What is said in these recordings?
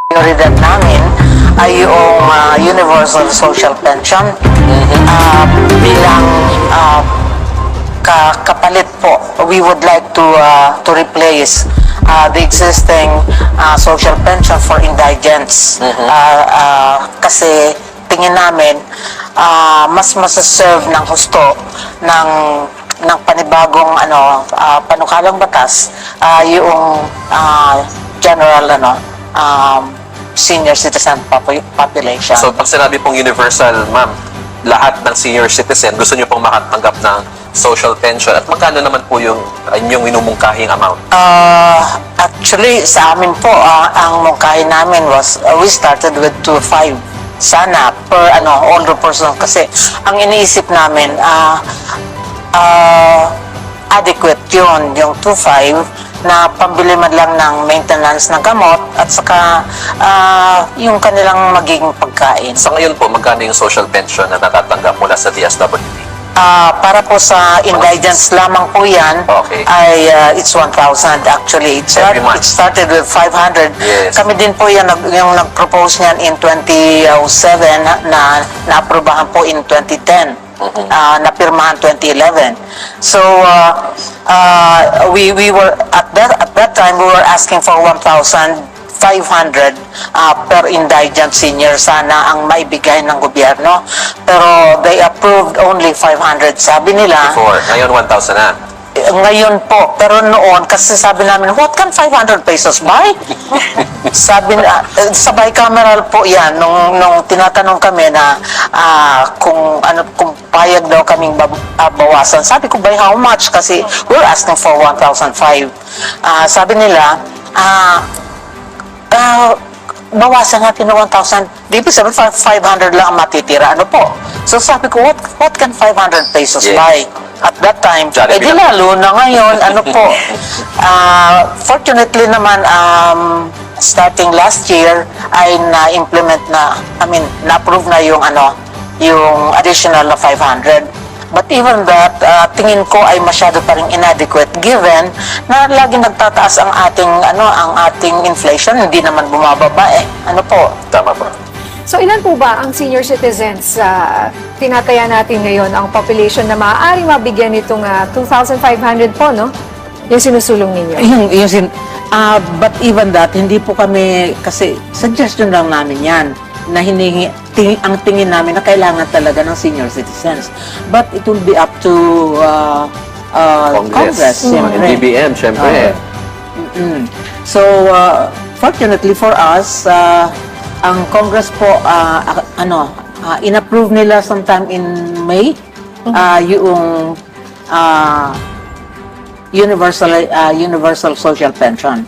prioridad namin ay yung Universal Social Pension bilang kapalit po. We would like to replace the existing social pension for indigents. Kasi tingin namin mas masaserve ng husto ng panibagong panukalang batas yung general senior citizen population. So, pag sinabi pong universal, ma'am, lahat ng senior citizen, gusto nyo pong makatanggap ng social pension. At magkano naman po yung inyong inumungkahing amount? Actually, sa amin po, ang mungkahin namin was, we started with 2.5. Sana, per older person. Kasi, ang iniisip namin, adequate yun, yung 2.5, na pambili man lang ng maintenance ng gamot at saka yung kanilang magiging pagkain. Sa ngayon po, magkano yung social pension na natatanggap mula sa DSWD? Para po sa indigents lamang po yan, Okay. ay it's 1,000 actually. Every month. It started with 500. Yes. Kami din po yung nag-propose niyan in 2007 na naaprubahan po in 2010. Napirmahan 2011. So we were at that time we were asking for 1,500 per indigent senior sana ang maibigay ng gobyerno. Pero they approved only 500. Sabi nila, Before, ngayon 1,000 na. ngayon po, pero noon, kasi sabi namin, what can 500 pesos buy? Sabi na, sa bicameral po yan, nung tinatanong kami na kung payag daw kaming bawasan. Sabi ko, by how much? Kasi we're asking for 1,500. Sabi nila, bawasan natin ng 1,000. Di ba sabi, 500 lang ang matitira. Ano po? So sabi ko, what can 500 pesos Yes. buy? At that time, Jollibee di lalo na ngayon, ano po. Fortunately naman, starting last year, ay na-implement na-approve na yung additional na 500. But even that, tingin ko ay masyado pa rin inadequate given na laging nagtataas ang ating inflation, hindi naman bumababa eh. Ano po? Tama po. So ilan po ba ang senior citizens tinataya natin ngayon ang population na maaaring mabigyan nitong 2,500 po, no? Yung sinusulong ninyo. But even that, hindi po kami, kasi suggestion lang namin yan, na ang tingin namin na kailangan talaga ng senior citizens. But it will be up to Congress. Siyempre. DBM, syempre. So, fortunately for us, ang Congress po, in-approve nila sometime in May, yung universal social pension.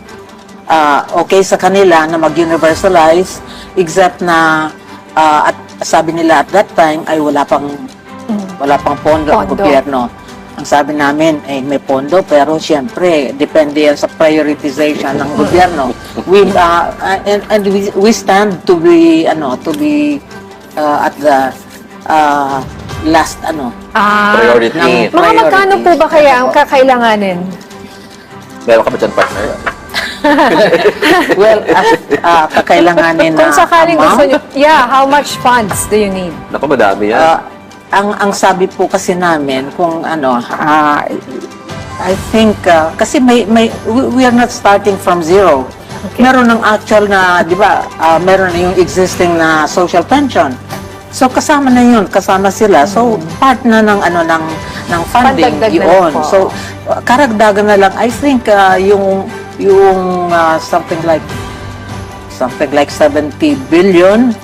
Okay sa kanila na mag-universalize, except na at sabi nila at that time ay wala pang pondo ang gobyerno. Ang sabi namin ay may pondo, pero siyempre depende yan sa prioritization ng gobyerno. We stand to be at the last Priority. Mga magkano po ba kaya ang kakailanganin? Meron ka ba dyan, partner? Well, kakailanganin na Kung sakaling amount. gusto nyo, how much funds do you need? Naku, madami yan. Ang sabi po kasi namin kung I think kasi we are not starting from zero. Okay. Meron ng actual na, 'di ba? Meron na yung existing na social pension. So kasama na 'yun, kasama sila. So part na ng funding Pandagdag na yun. po. So karagdagan na lang, I think yung something like 70 billion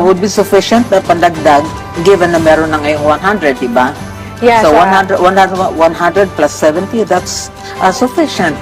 would be sufficient na pandagdag given na meron na ngayong 100, di ba? Yes. So 100 plus 70, that's sufficient.